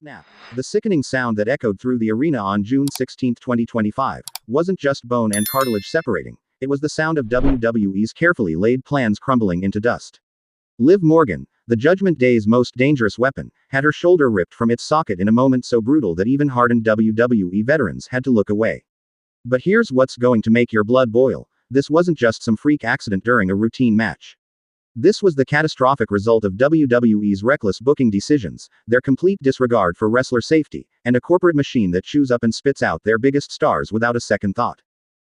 Snap. The sickening sound that echoed through the arena on June 16, 2025, wasn't just bone and cartilage separating, it was the sound of WWE's carefully laid plans crumbling into dust. Liv Morgan, the Judgment Day's most dangerous weapon, had her shoulder ripped from its socket in a moment so brutal that even hardened WWE veterans had to look away. But here's what's going to make your blood boil: this wasn't just some freak accident during a routine match. This was the catastrophic result of WWE's reckless booking decisions, their complete disregard for wrestler safety, and a corporate machine that chews up and spits out their biggest stars without a second thought.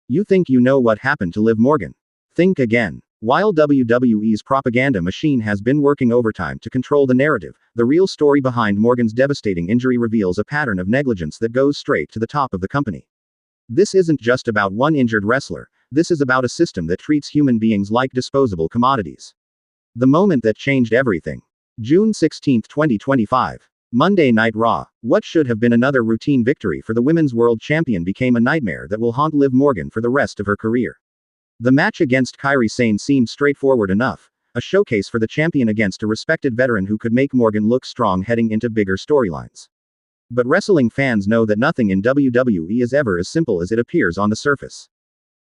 You think you know what happened to Liv Morgan? Think again. While WWE's propaganda machine has been working overtime to control the narrative, the real story behind Morgan's devastating injury reveals a pattern of negligence that goes straight to the top of the company. This isn't just about one injured wrestler, this is about a system that treats human beings like disposable commodities. The moment that changed everything. June 16, 2025. Monday Night Raw. What should have been another routine victory for the Women's World Champion became a nightmare that will haunt Liv Morgan for the rest of her career. The match against Kairi Sane seemed straightforward enough, a showcase for the champion against a respected veteran who could make Morgan look strong heading into bigger storylines. But wrestling fans know that nothing in WWE is ever as simple as it appears on the surface.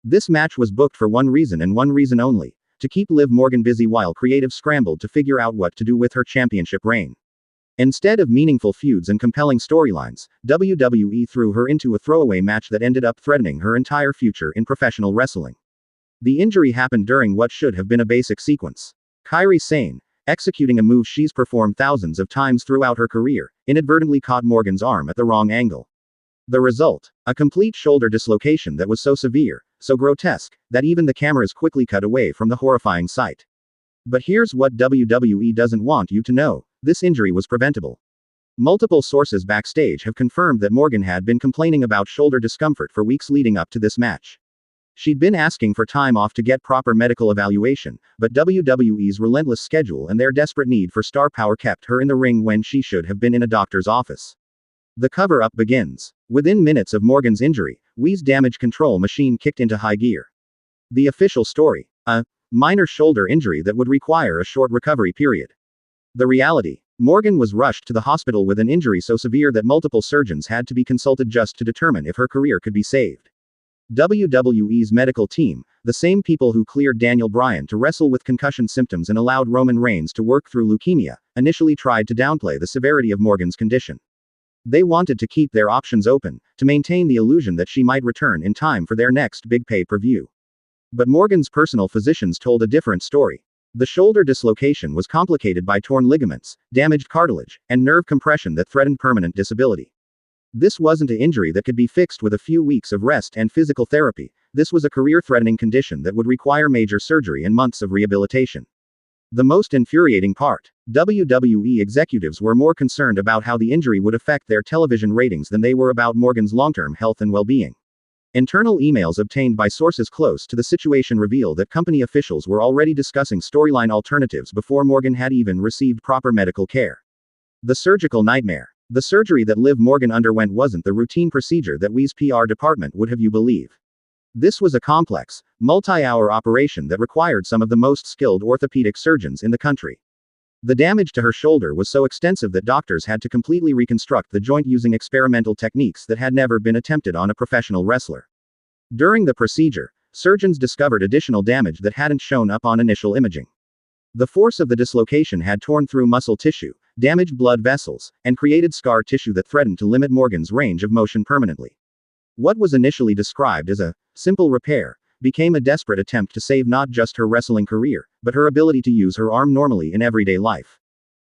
This match was booked for one reason and one reason only: to keep Liv Morgan busy while creative scrambled to figure out what to do with her championship reign. Instead of meaningful feuds and compelling storylines, WWE threw her into a throwaway match that ended up threatening her entire future in professional wrestling. The injury happened during what should have been a basic sequence. Kairi Sane, executing a move she's performed thousands of times throughout her career, inadvertently caught Morgan's arm at the wrong angle. The result? A complete shoulder dislocation that was so severe, so grotesque, that even the cameras quickly cut away from the horrifying sight. But here's what WWE doesn't want you to know: this injury was preventable. Multiple sources backstage have confirmed that Morgan had been complaining about shoulder discomfort for weeks leading up to this match. She'd been asking for time off to get proper medical evaluation, but WWE's relentless schedule and their desperate need for star power kept her in the ring when she should have been in a doctor's office. The cover-up begins. Within minutes of Morgan's injury, WWE's damage control machine kicked into high gear. The official story: a minor shoulder injury that would require a short recovery period. The reality: Morgan was rushed to the hospital with an injury so severe that multiple surgeons had to be consulted just to determine if her career could be saved. WWE's medical team, the same people who cleared Daniel Bryan to wrestle with concussion symptoms and allowed Roman Reigns to work through leukemia, initially tried to downplay the severity of Morgan's condition. They wanted to keep their options open, to maintain the illusion that she might return in time for their next big pay-per-view. But Morgan's personal physicians told a different story. The shoulder dislocation was complicated by torn ligaments, damaged cartilage, and nerve compression that threatened permanent disability. This wasn't an injury that could be fixed with a few weeks of rest and physical therapy. This was a career-threatening condition that would require major surgery and months of rehabilitation. The most infuriating part: WWE executives were more concerned about how the injury would affect their television ratings than they were about Morgan's long-term health and well-being. Internal emails obtained by sources close to the situation reveal that company officials were already discussing storyline alternatives before Morgan had even received proper medical care. The surgical nightmare. The surgery that Liv Morgan underwent wasn't the routine procedure that WWE's PR department would have you believe. This was a complex, multi-hour operation that required some of the most skilled orthopedic surgeons in the country. The damage to her shoulder was so extensive that doctors had to completely reconstruct the joint using experimental techniques that had never been attempted on a professional wrestler. During the procedure, surgeons discovered additional damage that hadn't shown up on initial imaging. The force of the dislocation had torn through muscle tissue, damaged blood vessels, and created scar tissue that threatened to limit Morgan's range of motion permanently. What was initially described as a simple repair became a desperate attempt to save not just her wrestling career, but her ability to use her arm normally in everyday life.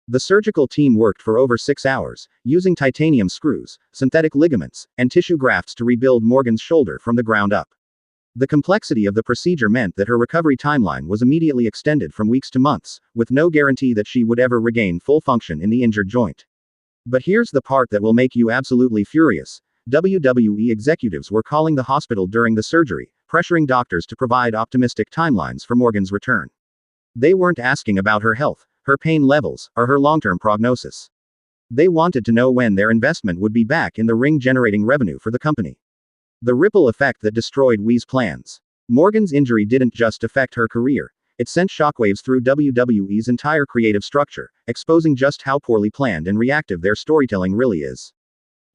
The surgical team worked for over 6 hours, using titanium screws, synthetic ligaments, and tissue grafts to rebuild Morgan's shoulder from the ground up. The complexity of the procedure meant that her recovery timeline was immediately extended from weeks to months, with no guarantee that she would ever regain full function in the injured joint. But here's the part that will make you absolutely furious: WWE executives were calling the hospital during the surgery, pressuring doctors to provide optimistic timelines for Morgan's return. They weren't asking about her health, her pain levels, or her long-term prognosis. They wanted to know when their investment would be back in the ring generating revenue for the company. The ripple effect that destroyed WWE's plans. Morgan's injury didn't just affect her career, it sent shockwaves through WWE's entire creative structure, exposing just how poorly planned and reactive their storytelling really is.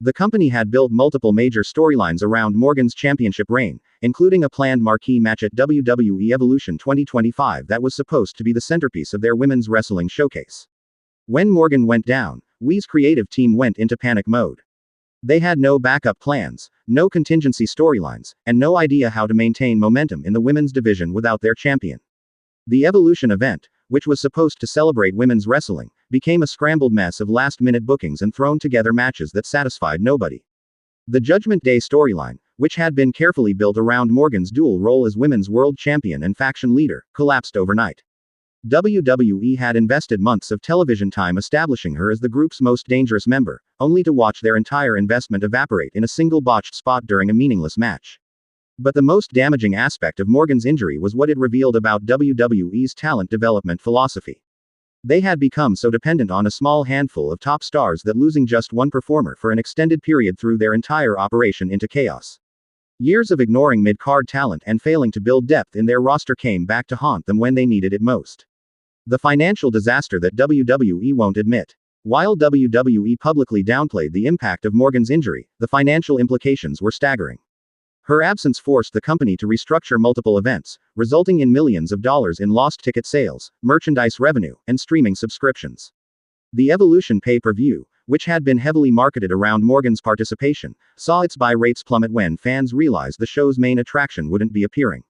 The company had built multiple major storylines around Morgan's championship reign, including a planned marquee match at WWE Evolution 2025 that was supposed to be the centerpiece of their women's wrestling showcase. When Morgan went down, WWE's creative team went into panic mode. They had no backup plans, no contingency storylines, and no idea how to maintain momentum in the women's division without their champion. The Evolution event, which was supposed to celebrate women's wrestling, became a scrambled mess of last-minute bookings and thrown-together matches that satisfied nobody. The Judgment Day storyline, which had been carefully built around Morgan's dual role as women's world champion and faction leader, collapsed overnight. WWE had invested months of television time establishing her as the group's most dangerous member, only to watch their entire investment evaporate in a single botched spot during a meaningless match. But the most damaging aspect of Morgan's injury was what it revealed about WWE's talent development philosophy. They had become so dependent on a small handful of top stars that losing just one performer for an extended period threw their entire operation into chaos. Years of ignoring mid-card talent and failing to build depth in their roster came back to haunt them when they needed it most. The financial disaster that WWE won't admit. While WWE publicly downplayed the impact of Morgan's injury, the financial implications were staggering. Her absence forced the company to restructure multiple events, resulting in millions of dollars in lost ticket sales, merchandise revenue, and streaming subscriptions. The Evolution pay-per-view, which had been heavily marketed around Morgan's participation, saw its buy rates plummet when fans realized the show's main attraction wouldn't be appearing.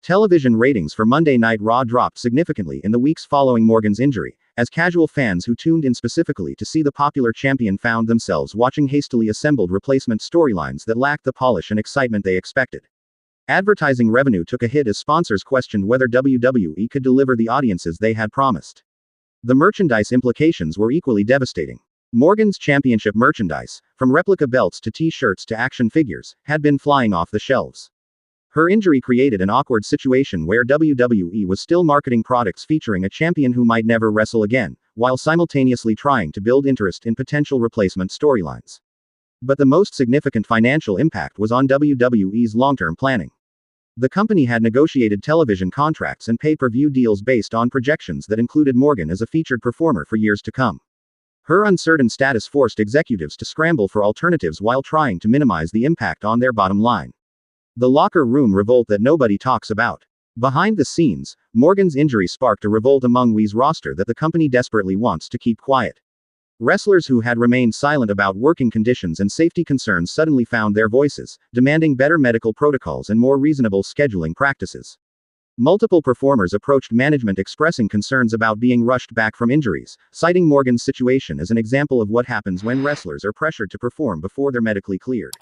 Television ratings for Monday Night Raw dropped significantly in the weeks following Morgan's injury, as casual fans who tuned in specifically to see the popular champion found themselves watching hastily assembled replacement storylines that lacked the polish and excitement they expected. Advertising revenue took a hit as sponsors questioned whether WWE could deliver the audiences they had promised. The merchandise implications were equally devastating. Morgan's championship merchandise, from replica belts to t-shirts to action figures, had been flying off the shelves. Her injury created an awkward situation where WWE was still marketing products featuring a champion who might never wrestle again, while simultaneously trying to build interest in potential replacement storylines. But the most significant financial impact was on WWE's long-term planning. The company had negotiated television contracts and pay-per-view deals based on projections that included Morgan as a featured performer for years to come. Her uncertain status forced executives to scramble for alternatives while trying to minimize the impact on their bottom line. The locker room revolt that nobody talks about. Behind the scenes, Morgan's injury sparked a revolt among WWE's roster that the company desperately wants to keep quiet. Wrestlers who had remained silent about working conditions and safety concerns suddenly found their voices, demanding better medical protocols and more reasonable scheduling practices. Multiple performers approached management expressing concerns about being rushed back from injuries, citing Morgan's situation as an example of what happens when wrestlers are pressured to perform before they're medically cleared.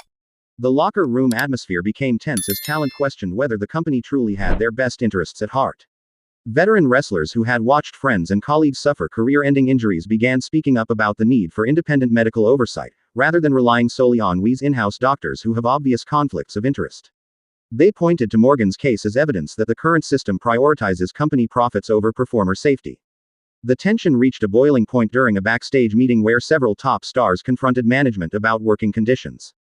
The locker room atmosphere became tense as talent questioned whether the company truly had their best interests at heart. Veteran wrestlers who had watched friends and colleagues suffer career-ending injuries began speaking up about the need for independent medical oversight, rather than relying solely on WWE's in-house doctors who have obvious conflicts of interest. They pointed to Morgan's case as evidence that the current system prioritizes company profits over performer safety. The tension reached a boiling point during a backstage meeting where several top stars confronted management about working conditions.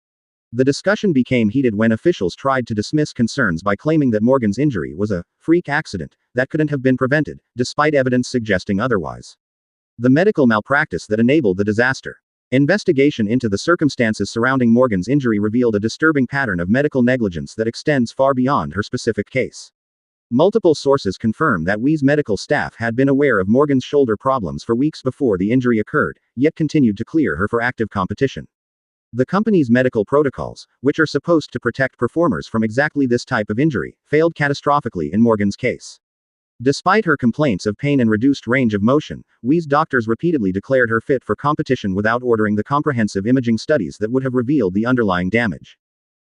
The discussion became heated when officials tried to dismiss concerns by claiming that Morgan's injury was a freak accident that couldn't have been prevented, despite evidence suggesting otherwise. The medical malpractice that enabled the disaster. Investigation into the circumstances surrounding Morgan's injury revealed a disturbing pattern of medical negligence that extends far beyond her specific case. Multiple sources confirm that WWE's medical staff had been aware of Morgan's shoulder problems for weeks before the injury occurred, yet continued to clear her for active competition. The company's medical protocols, which are supposed to protect performers from exactly this type of injury, failed catastrophically in Morgan's case. Despite her complaints of pain and reduced range of motion, WWE's doctors repeatedly declared her fit for competition without ordering the comprehensive imaging studies that would have revealed the underlying damage.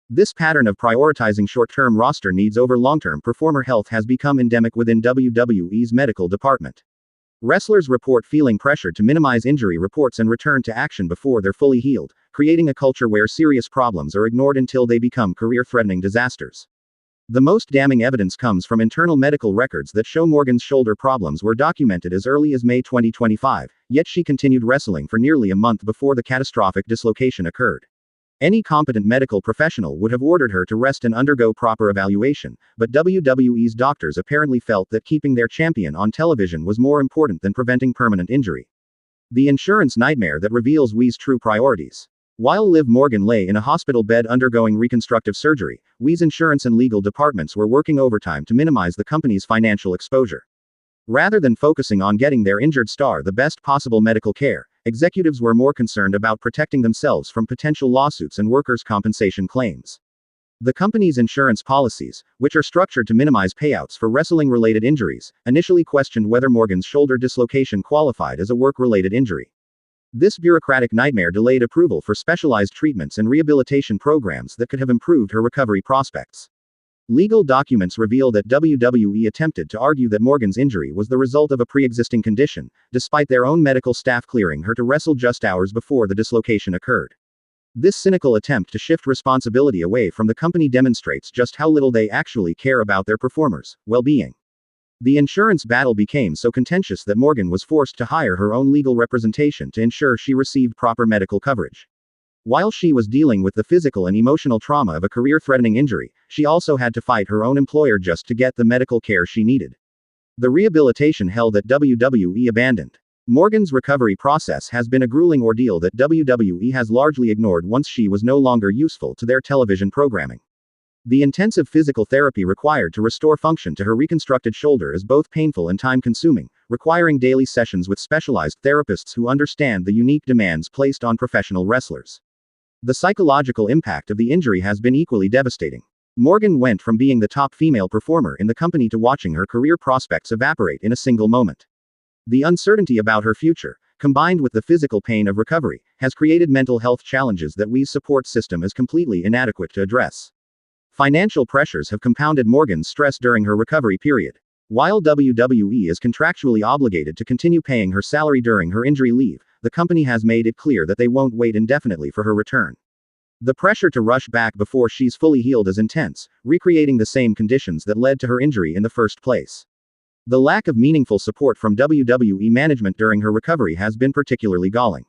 This pattern of prioritizing short-term roster needs over long-term performer health has become endemic within WWE's medical department. Wrestlers report feeling pressured to minimize injury reports and return to action before they're fully healed, creating a culture where serious problems are ignored until they become career-threatening disasters. The most damning evidence comes from internal medical records that show Morgan's shoulder problems were documented as early as May 2025, yet she continued wrestling for nearly a month before the catastrophic dislocation occurred. Any competent medical professional would have ordered her to rest and undergo proper evaluation, but WWE's doctors apparently felt that keeping their champion on television was more important than preventing permanent injury. The insurance nightmare that reveals WWE's true priorities. While Liv Morgan lay in a hospital bed undergoing reconstructive surgery, WWE's insurance and legal departments were working overtime to minimize the company's financial exposure. Rather than focusing on getting their injured star the best possible medical care, executives were more concerned about protecting themselves from potential lawsuits and workers' compensation claims. The company's insurance policies, which are structured to minimize payouts for wrestling-related injuries, initially questioned whether Morgan's shoulder dislocation qualified as a work-related injury. This bureaucratic nightmare delayed approval for specialized treatments and rehabilitation programs that could have improved her recovery prospects. Legal documents reveal that WWE attempted to argue that Morgan's injury was the result of a pre-existing condition, despite their own medical staff clearing her to wrestle just hours before the dislocation occurred. This cynical attempt to shift responsibility away from the company demonstrates just how little they actually care about their performers' well-being. The insurance battle became so contentious that Morgan was forced to hire her own legal representation to ensure she received proper medical coverage. While she was dealing with the physical and emotional trauma of a career-threatening injury, she also had to fight her own employer just to get the medical care she needed. The rehabilitation hell that WWE abandoned. Morgan's recovery process has been a grueling ordeal that WWE has largely ignored once she was no longer useful to their television programming. The intensive physical therapy required to restore function to her reconstructed shoulder is both painful and time-consuming, requiring daily sessions with specialized therapists who understand the unique demands placed on professional wrestlers. The psychological impact of the injury has been equally devastating. Morgan went from being the top female performer in the company to watching her career prospects evaporate in a single moment. The uncertainty about her future, combined with the physical pain of recovery, has created mental health challenges that WWE's support system is completely inadequate to address. Financial pressures have compounded Morgan's stress during her recovery period. While WWE is contractually obligated to continue paying her salary during her injury leave, the company has made it clear that they won't wait indefinitely for her return. The pressure to rush back before she's fully healed is intense, recreating the same conditions that led to her injury in the first place. The lack of meaningful support from WWE management during her recovery has been particularly galling.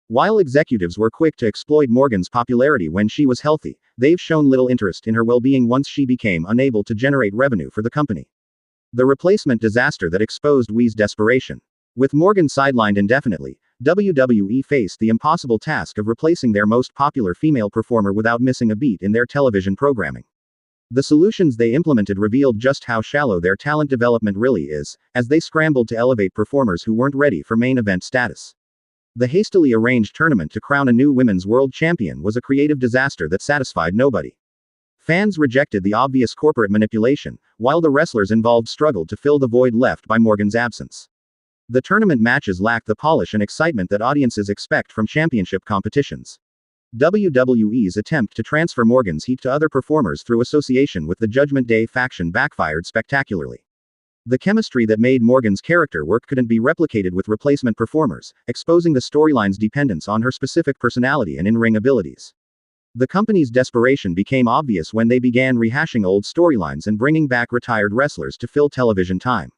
While executives were quick to exploit Morgan's popularity when she was healthy, they've shown little interest in her well-being once she became unable to generate revenue for the company. The replacement disaster that exposed WWE's desperation. With Morgan sidelined indefinitely, WWE faced the impossible task of replacing their most popular female performer without missing a beat in their television programming. The solutions they implemented revealed just how shallow their talent development really is, as they scrambled to elevate performers who weren't ready for main event status. The hastily arranged tournament to crown a new women's world champion was a creative disaster that satisfied nobody. Fans rejected the obvious corporate manipulation, while the wrestlers involved struggled to fill the void left by Morgan's absence. The tournament matches lacked the polish and excitement that audiences expect from championship competitions. WWE's attempt to transfer Morgan's heat to other performers through association with the Judgment Day faction backfired spectacularly. The chemistry that made Morgan's character work couldn't be replicated with replacement performers, exposing the storyline's dependence on her specific personality and in-ring abilities. The company's desperation became obvious when they began rehashing old storylines and bringing back retired wrestlers to fill television time.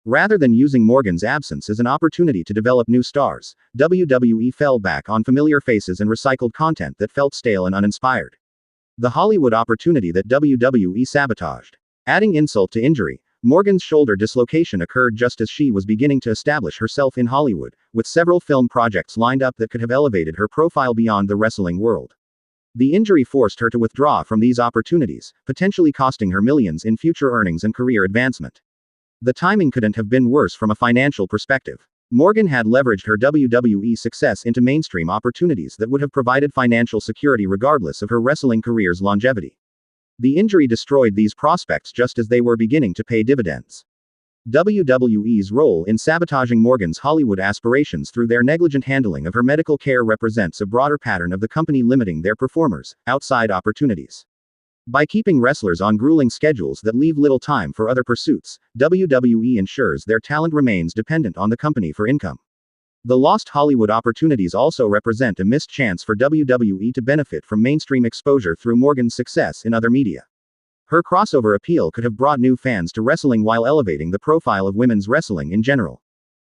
Rather than using Morgan's absence as an opportunity to develop new stars, WWE fell back on familiar faces and recycled content that felt stale and uninspired. The Hollywood opportunity that WWE sabotaged. Adding insult to injury, Morgan's shoulder dislocation occurred just as she was beginning to establish herself in Hollywood, with several film projects lined up that could have elevated her profile beyond the wrestling world. The injury forced her to withdraw from these opportunities, potentially costing her millions in future earnings and career advancement. The timing couldn't have been worse from a financial perspective. Morgan had leveraged her WWE success into mainstream opportunities that would have provided financial security regardless of her wrestling career's longevity. The injury destroyed these prospects just as they were beginning to pay dividends. WWE's role in sabotaging Morgan's Hollywood aspirations through their negligent handling of her medical care represents a broader pattern of the company limiting their performers' outside opportunities. By keeping wrestlers on grueling schedules that leave little time for other pursuits, WWE ensures their talent remains dependent on the company for income. The lost Hollywood opportunities also represent a missed chance for WWE to benefit from mainstream exposure through Morgan's success in other media. Her crossover appeal could have brought new fans to wrestling while elevating the profile of women's wrestling in general.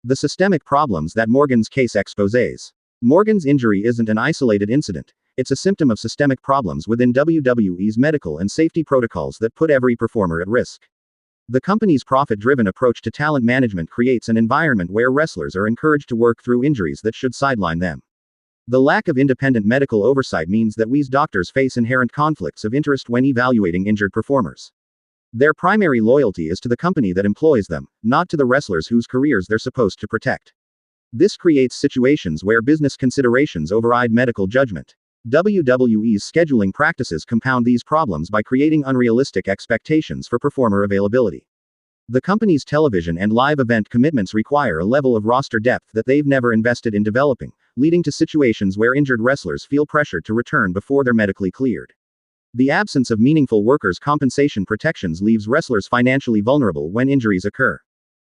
The systemic problems that Morgan's case exposes. Morgan's injury isn't an isolated incident. It's a symptom of systemic problems within WWE's medical and safety protocols that put every performer at risk. The company's profit-driven approach to talent management creates an environment where wrestlers are encouraged to work through injuries that should sideline them. The lack of independent medical oversight means that WWE's doctors face inherent conflicts of interest when evaluating injured performers. Their primary loyalty is to the company that employs them, not to the wrestlers whose careers they're supposed to protect. This creates situations where business considerations override medical judgment. WWE's scheduling practices compound these problems by creating unrealistic expectations for performer availability. The company's television and live event commitments require a level of roster depth that they've never invested in developing, leading to situations where injured wrestlers feel pressured to return before they're medically cleared. The absence of meaningful workers' compensation protections leaves wrestlers financially vulnerable when injuries occur.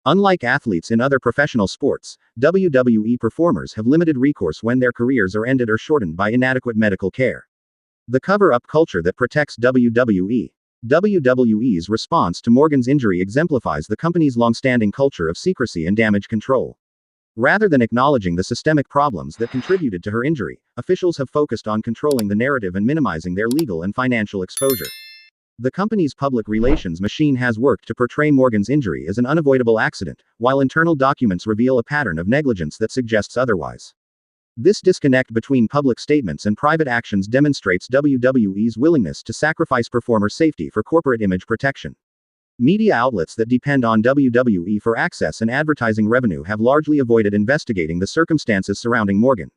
Unlike athletes in other professional sports, WWE performers have limited recourse when their careers are ended or shortened by inadequate medical care. The cover-up culture that protects WWE. WWE's response to Morgan's injury exemplifies the company's long-standing culture of secrecy and damage control. Rather than acknowledging the systemic problems that contributed to her injury, officials have focused on controlling the narrative and minimizing their legal and financial exposure. The company's public relations machine has worked to portray Morgan's injury as an unavoidable accident, while internal documents reveal a pattern of negligence that suggests otherwise. This disconnect between public statements and private actions demonstrates WWE's willingness to sacrifice performer safety for corporate image protection. Media outlets that depend on WWE for access and advertising revenue have largely avoided investigating the circumstances surrounding Morgan.